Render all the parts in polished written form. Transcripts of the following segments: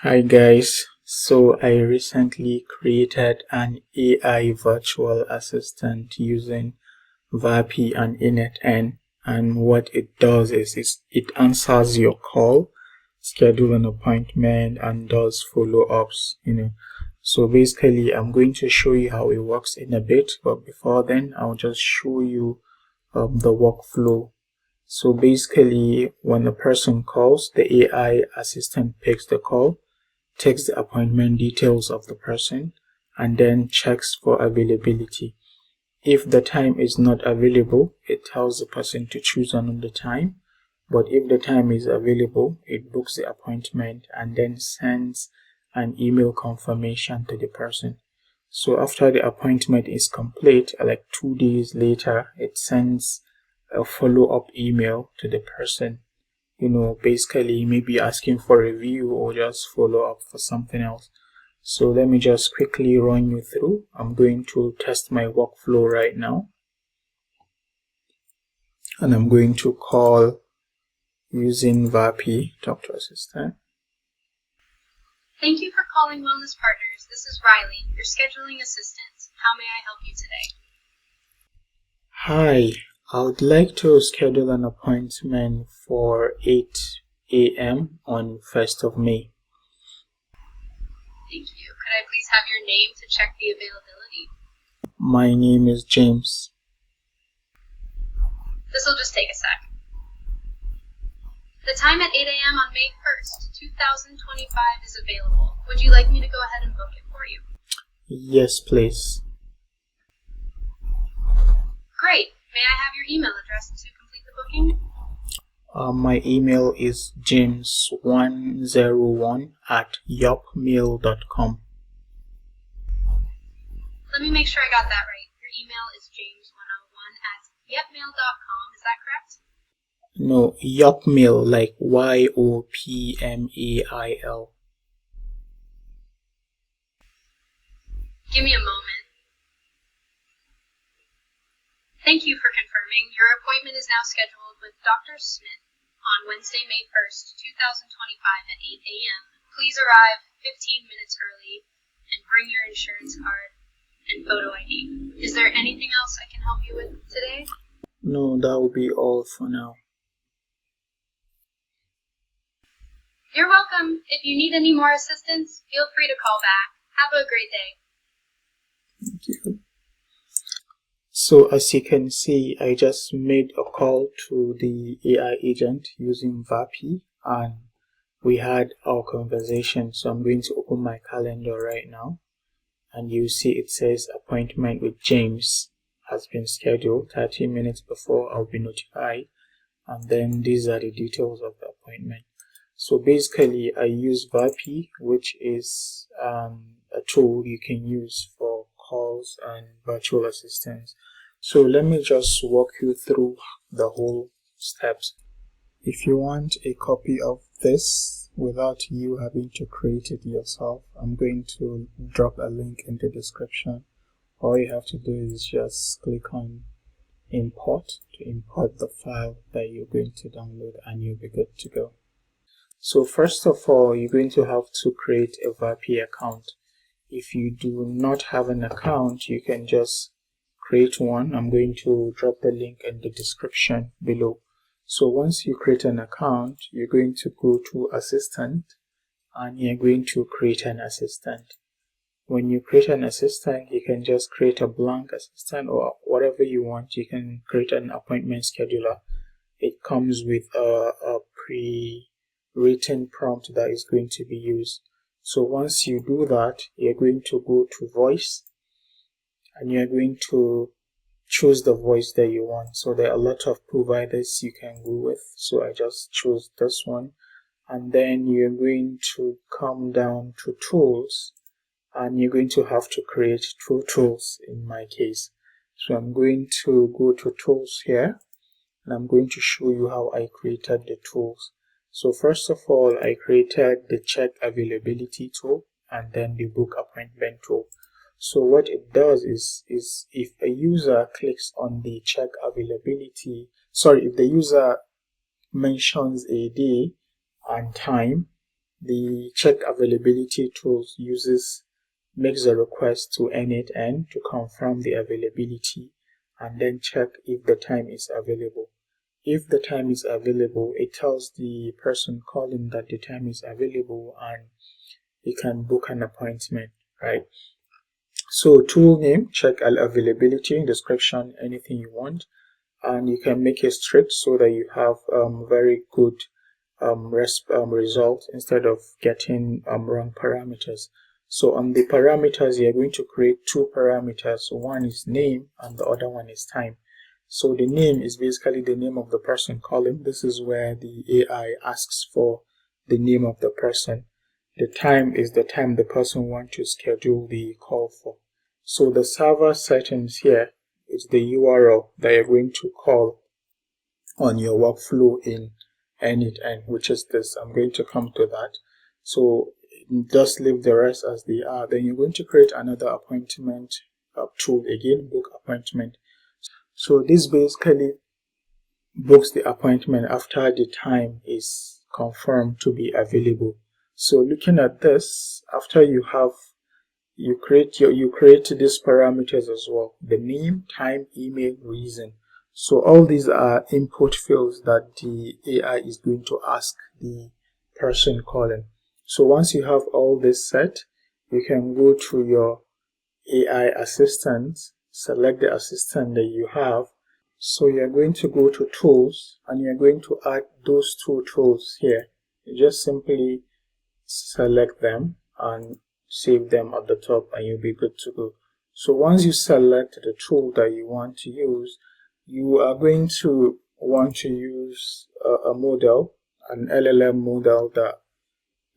Hi guys, so I recently created an AI virtual assistant using Vapi and Init, and what it does is it answers your call, schedule an appointment, and does follow-ups. So basically I'm going to show you how it works in a bit, but before then I'll just show you the workflow. So basically when a person calls, the AI assistant picks the call, takes the appointment details of the person, and then checks for availability. If the time is not available, it tells the person to choose another time. But if the time is available, it books the appointment and then sends an email confirmation to the person. So after the appointment is complete, like 2 days later, it sends a follow-up email to the person, basically maybe asking for a review or just follow up for something else. So let me just quickly run you through. I'm going to test my workflow right now. And I'm going to call using Vapi, Doctor Assistant. Thank you for calling Wellness Partners. This is Riley, your scheduling assistant. How may I help you today? Hi, I would like to schedule an appointment for 8 a.m. on 1st of May. Thank you. Could I please have your name to check the availability? My name is James. This will just take a sec. The time at 8 a.m. on May 1st, 2025 is available. Would you like me to go ahead and book it for you? Yes, please. Great. May I have your email address to complete the booking? My email is james101@yopmail.com. Let me make sure I got that right. Your email is james101@yopmail.com. Is that correct? No, Yopmail, like YOPMAIL. Give me a moment. Thank you for confirming. Your appointment is now scheduled with Dr. Smith on Wednesday, May 1st, 2025 at 8 a.m. Please arrive 15 minutes early and bring your insurance card and photo ID. Is there anything else I can help you with today? No, that will be all for now. You're welcome. If you need any more assistance, feel free to call back. Have a great day. Thank you. So as you can see, I just made a call to the AI agent using Vapi, and we had our conversation. So I'm going to open my calendar right now, and you see it says appointment with James has been scheduled. 30 minutes before I'll be notified, and then these are the details of the appointment. So basically I use Vapi, which is a tool you can use for calls and virtual assistants. So let me just walk you through the whole steps. If you want a copy of this without you having to create it yourself, I'm going to drop a link in the description. All you have to do is just click on import to import the file that you're going to download, and you'll be good to go. So first of all, you're going to have to create a Vapi account. If you do not have an account, you can just create one. I'm going to drop the link in the description below. So once you create an account, you're going to go to Assistant, and you're going to create an assistant. When you create an assistant, you can just create a blank assistant or whatever you want. You can create an appointment scheduler. It comes with a pre-written prompt that is going to be used. So once you do that, you're going to go to voice, and you're going to choose the voice that you want. So there are a lot of providers you can go with, so I just chose this one. And then you're going to come down to tools, and you're going to have to create 2 tools in my case. So I'm going to go to tools here, and I'm going to show you how I created the tools. So first of all, I created the check availability tool and then the book appointment tool. So what it does is if a user clicks on the check availability, if the user mentions a day and time, the check availability tools makes a request to N8N to confirm the availability and then check if the time is available. If the time is available, it tells the person calling that the time is available and he can book an appointment, right? So tool name, check availability, description, anything you want, and you can make it strict so that you have very good result instead of getting wrong parameters. So on the parameters, you're going to create two parameters. One is name and the other one is time. So the name is basically the name of the person calling. This is where the AI asks for the name of the person. The time is the time the person wants to schedule the call for. So the server settings here is the URL that you're going to call on your workflow in N8N, which is this. I'm going to come to that. So just leave the rest as they are. Then you're going to create another appointment tool again, book appointment. So this basically books the appointment after the time is confirmed to be available. So looking at this, after you create these parameters as well: the name, time, email, reason. So all these are input fields that the AI is going to ask the person calling. So once you have all this set, you can go to your AI assistant, select the assistant that you have. So you're going to go to tools and you're going to add those two tools here. You just simply select them and save them at the top and you'll be good to go. So once you select the tool that you want to use, you are going to want to use a model, an LLM model that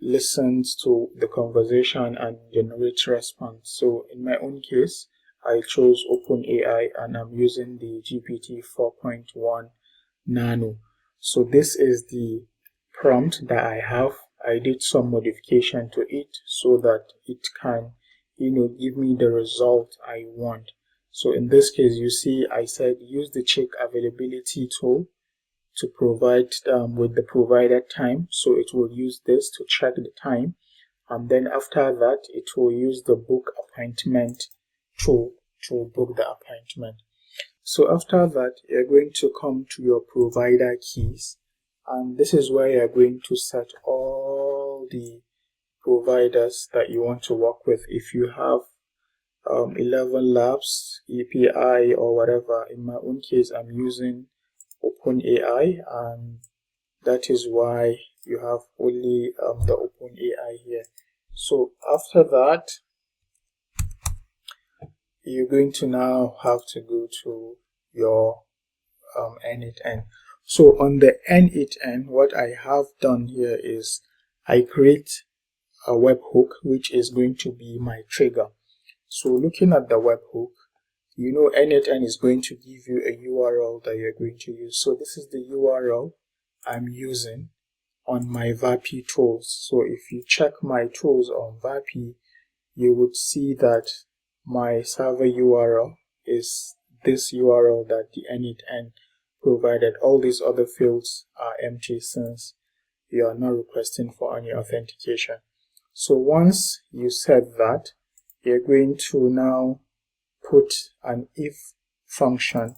listens to the conversation and generates response. So in my own case, I chose OpenAI and I'm using the GPT 4.1 Nano. So this is the prompt that I have. I did some modification to it so that it can, give me the result I want. So in this case, you see, I said use the check availability tool to provide with the provided time. So it will use this to check the time. And then after that, it will use the book appointment tool to book the appointment. So after that, you're going to come to your provider keys. And this is where you're going to set all the providers that you want to work with. If you have 11 labs, API or whatever, in my own case, I'm using OpenAI, and that is why you have only the OpenAI here. So after that, you're going to now have to go to your N8N. So on the N8N, what I have done here is I create a webhook, which is going to be my trigger. So looking at the webhook, N8N is going to give you a URL that you're going to use. So this is the URL I'm using on my Vapi tools. So if you check my tools on Vapi, you would see that my server URL is this URL that the N8N provided. All these other fields are empty since you are not requesting for any authentication. So once you set that, you're going to now put an if function.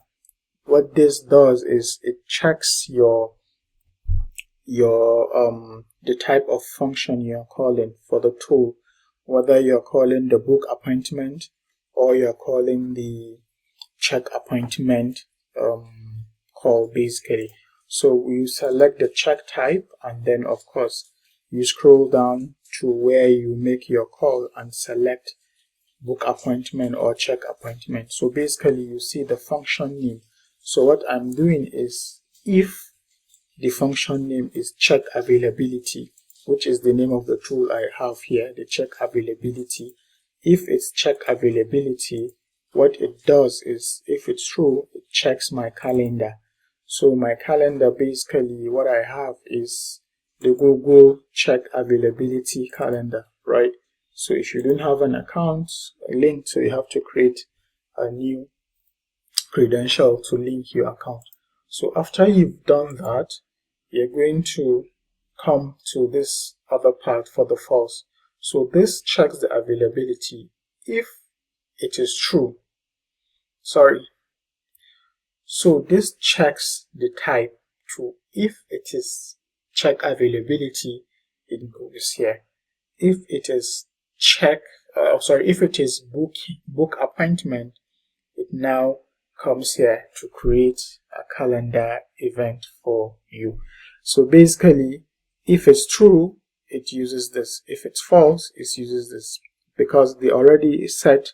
What this does is it checks the type of function you're calling for the tool, whether you're calling the book appointment or you're calling the check appointment call basically. So you select the check type and then of course you scroll down to where you make your call and select book appointment or check appointment. So basically you see the function name. So what I'm doing is, if the function name is check availability, which is the name of the tool I have here, the check availability. If it's check availability, what it does is, if it's true, it checks my calendar. So my calendar, basically what I have is the Google check availability calendar, right? So if you don't have an account linked, so you have to create a new credential to link your account. So after you've done that, you're going to come to this other part for the false. So this checks the availability if it is true. Sorry. So this checks the type to if it is check availability, it goes here. If it is if it is book appointment, it now comes here to create a calendar event for you. So basically, if it's true, it uses this. If it's false, it uses this, because the already set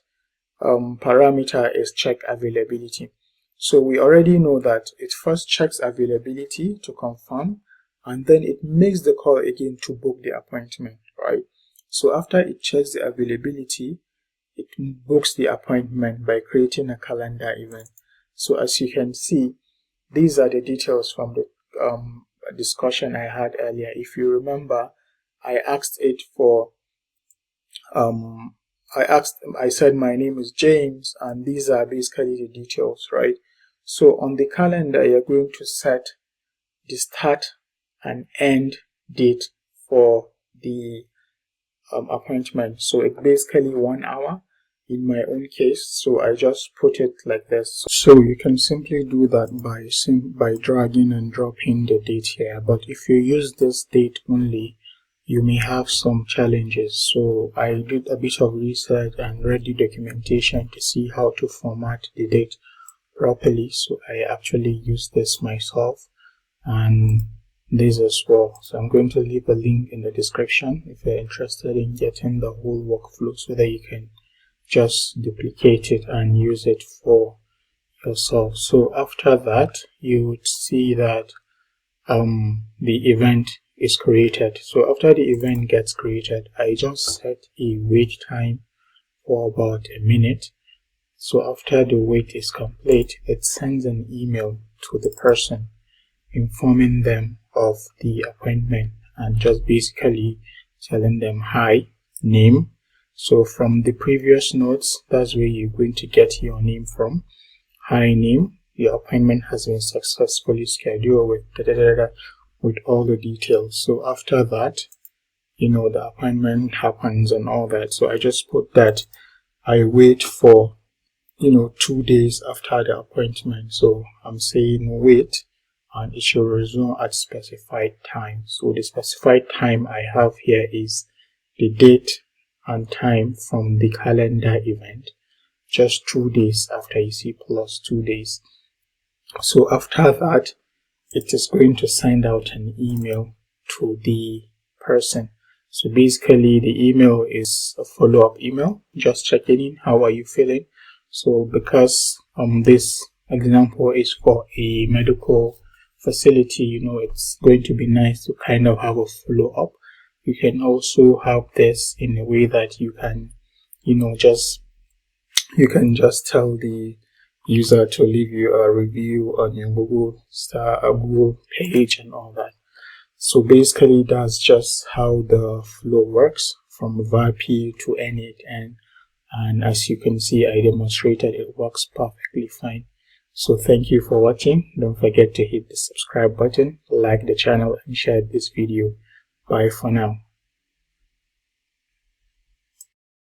parameter is check availability. So we already know that it first checks availability to confirm, and then it makes the call again to book the appointment, right? So after it checks the availability, it books the appointment by creating a calendar event. So as you can see, these are the details from the discussion I had earlier. If you remember, I asked it for I said my name is James, and these are basically the details, right? So on the calendar, you're going to set the start and end date for the appointment. So it's basically 1 hour in my own case, so I just put it like this. So you can simply do that by dragging and dropping the date here, but if you use this date only, you may have some challenges. So I did a bit of research and read the documentation to see how to format the date properly. So I actually used this myself, and this as well. So I'm going to leave a link in the description if you're interested in getting the whole workflow, so that you can just duplicate it and use it for yourself. So after that, you would see that the event is created. So after the event gets created, I just set a wait time for about a minute. So after the wait is complete, it sends an email to the person informing them of the appointment and just basically telling them hi, name. So from the previous notes, that's where you're going to get your name from. Hi, name, your appointment has been successfully scheduled with all the details. So after that, the appointment happens and all that. So I just put that I wait for 2 days after the appointment. So I'm saying wait, and it should resume at specified time. So the specified time I have here is the date and time from the calendar event, just 2 days after, you see, plus 2 days. So after that, it is going to send out an email to the person. So basically the email is a follow-up email, just checking in, how are you feeling? So because this example is for a medical facility, it's going to be nice to kind of have a follow-up. You can also have this in a way that you can just tell the user to leave you a review on your Google page and all that. So basically that's just how the flow works from Vapi to N8N. And as you can see, I demonstrated it works perfectly fine. So thank you for watching. Don't forget to hit the subscribe button, like the channel, and share this video. Bye for now.